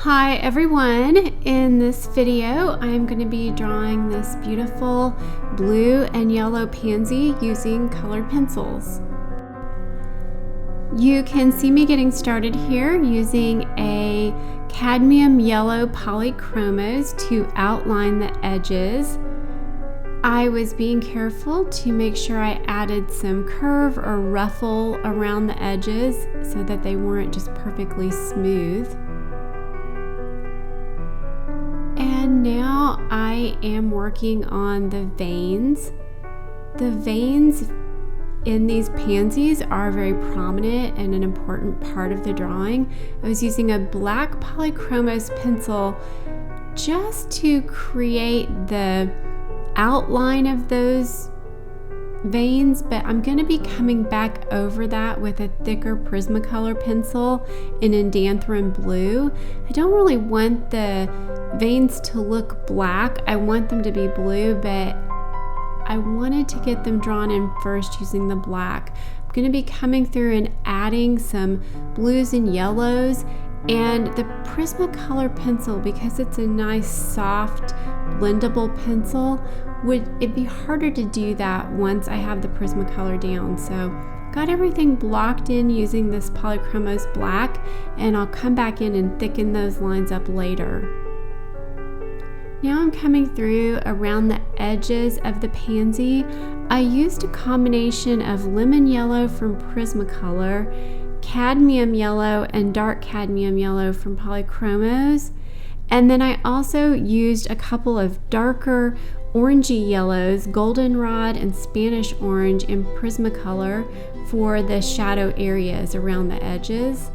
Hi everyone, in this video I'm going to be drawing this beautiful blue and yellow pansy using colored pencils. You can see me getting started here using a cadmium yellow polychromos to outline the edges. I was being careful to make sure I added some curve or ruffle around the edges so that they weren't just perfectly smooth. And now I am working on the veins. The veins in these pansies are very prominent and an important part of the drawing. I was using a black polychromos pencil just to create the outline of those veins, but I'm going to be coming back over that with a thicker Prismacolor pencil in Indanthrone blue. I don't really want the veins to look black. I want them to be blue, but I wanted to get them drawn in first using the black. I'm going to be coming through and adding some blues and yellows, and the Prismacolor pencil, because it's a nice soft blendable pencil, it'd be harder to do that once I have the Prismacolor down. So got everything blocked in using this polychromos black, and I'll come back in and thicken those lines up later. Now I'm coming through around the edges of the pansy. I used a combination of lemon yellow from Prismacolor, cadmium yellow, and dark cadmium yellow from polychromos. And then I also used a couple of darker orangey yellows, goldenrod and Spanish orange in Prismacolor for the shadow areas around the edges.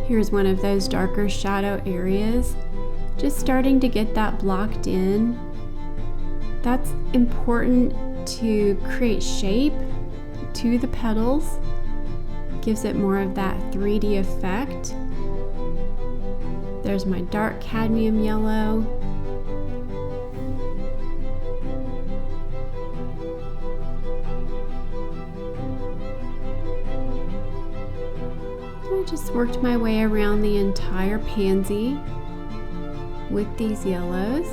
Here's one of those darker shadow areas. Just starting to get that blocked in. That's important to create shape to the petals. Gives it more of that 3D effect. There's my dark cadmium yellow. I just worked my way around the entire pansy with these yellows.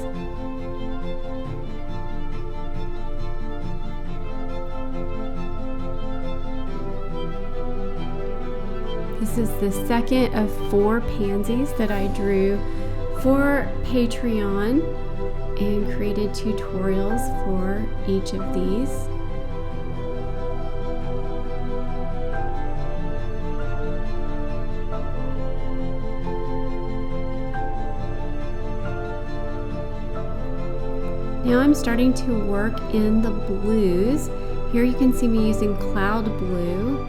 This is the second of 4 pansies that I drew for Patreon and created tutorials for each of these. Now I'm starting to work in the blues. Here you can see me using cloud blue,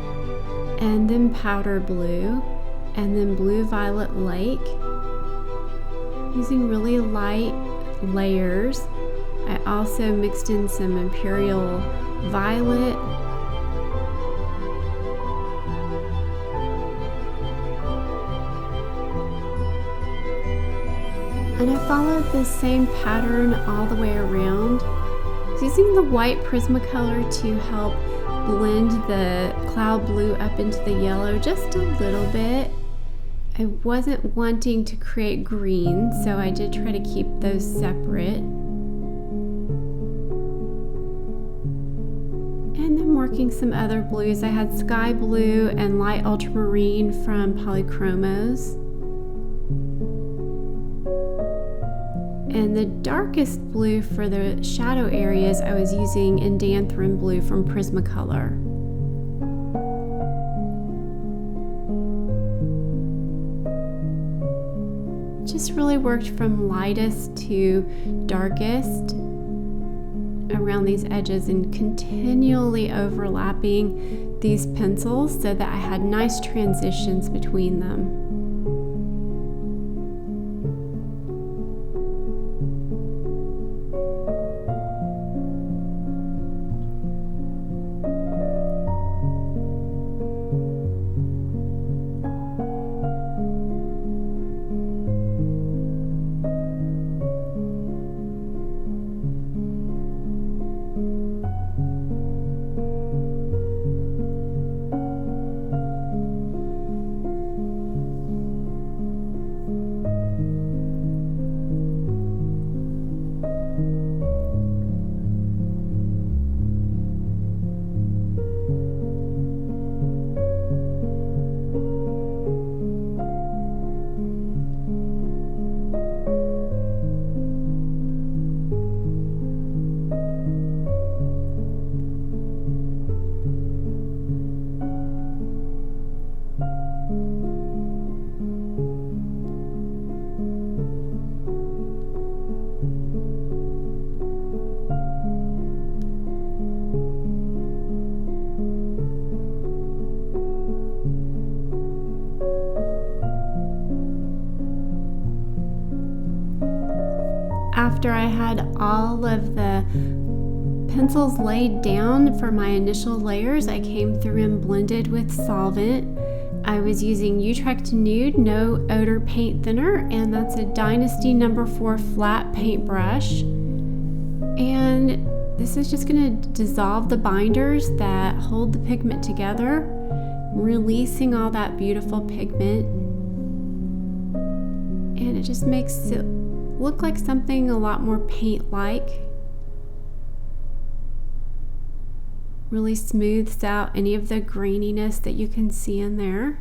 and then powder blue, and then blue violet lake, using really light layers. I also mixed in some imperial violet, and I followed the same pattern all the way around. I was using the white Prismacolor to help blend the cloud blue up into the yellow just a little bit. I wasn't wanting to create green, so I did try to keep those separate. And then working some other blues. I had sky blue and light ultramarine from polychromos. And the darkest blue for the shadow areas I was using Indanthrone blue from Prismacolor. Just really worked from lightest to darkest around these edges and continually overlapping these pencils so that I had nice transitions between them. after I had all of the pencils laid down for my initial layers, I came through and blended with Solvent. I was using Utrecht Nude No Odor Paint Thinner, and that's a Dynasty No. 4 flat paintbrush. And this is just going to dissolve the binders that hold the pigment together, releasing all that beautiful pigment. And it just makes it look like something a lot more paint-like. Really smooths out any of the graininess that you can see in there.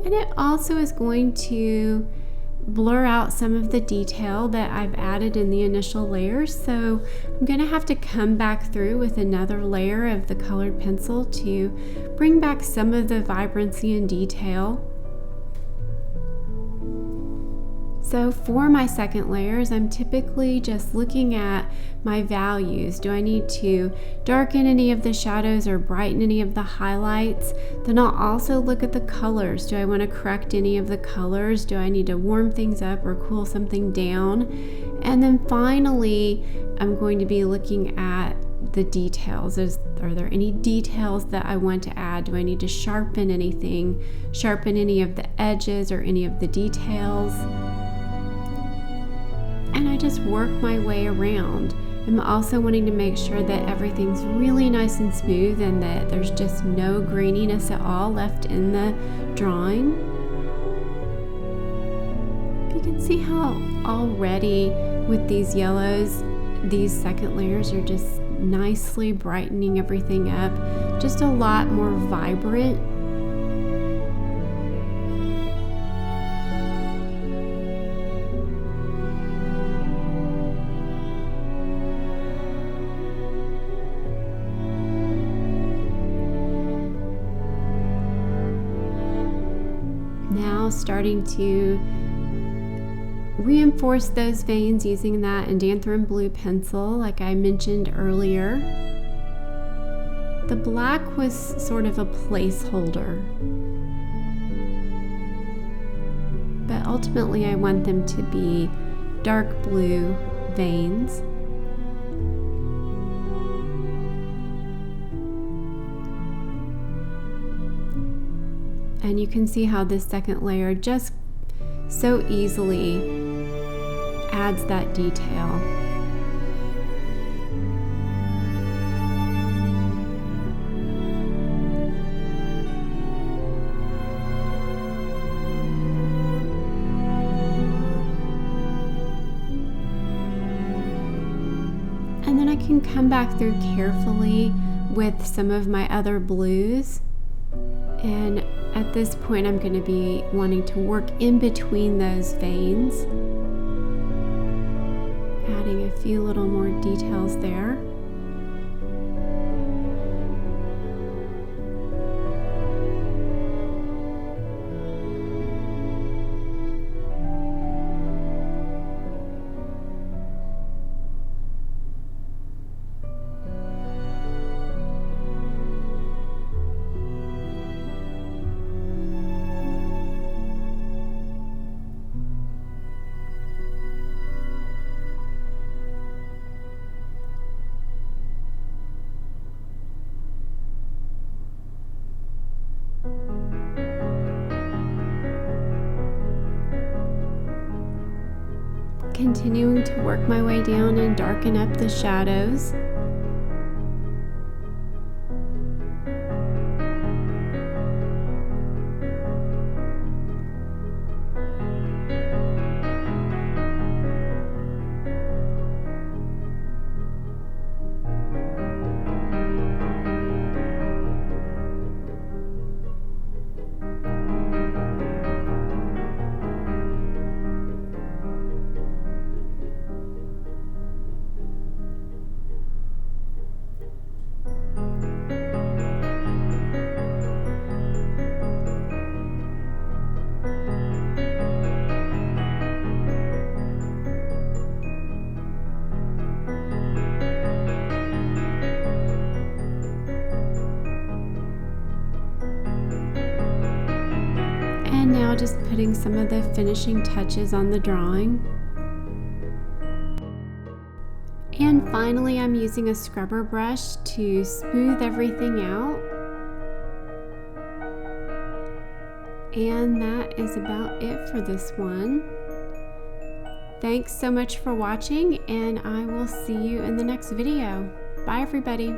And it also is going to blur out some of the detail that I've added in the initial layers. So I'm going to have to come back through with another layer of the colored pencil to bring back some of the vibrancy and detail. So for my second layers, I'm typically just looking at my values. Do I need to darken any of the shadows or brighten any of the highlights? Then I'll also look at the colors. Do I want to correct any of the colors? Do I need to warm things up or cool something down? And then finally, I'm going to be looking at the details. Are there any details that I want to add? Do I need to sharpen anything? Sharpen any of the edges or any of the details? And I just work my way around. I'm also wanting to make sure that everything's really nice and smooth and that there's just no graininess at all left in the drawing. You can see how already with these yellows, these second layers are just nicely brightening everything up, just a lot more vibrant. Now starting to reinforce those veins using that Indanthrone blue pencil like I mentioned earlier. The black was sort of a placeholder, but ultimately I want them to be dark blue veins. And you can see how this second layer just so easily adds that detail. And then I can come back through carefully with some of my other blues. And at this point, I'm going to be wanting to work in between those veins, adding a few little more details there. Continuing to work my way down and darken up the shadows. And now just putting some of the finishing touches on the drawing. And finally, I'm using a scrubber brush to smooth everything out. And that is about it for this one. Thanks so much for watching, and I will see you in the next video. Bye, everybody.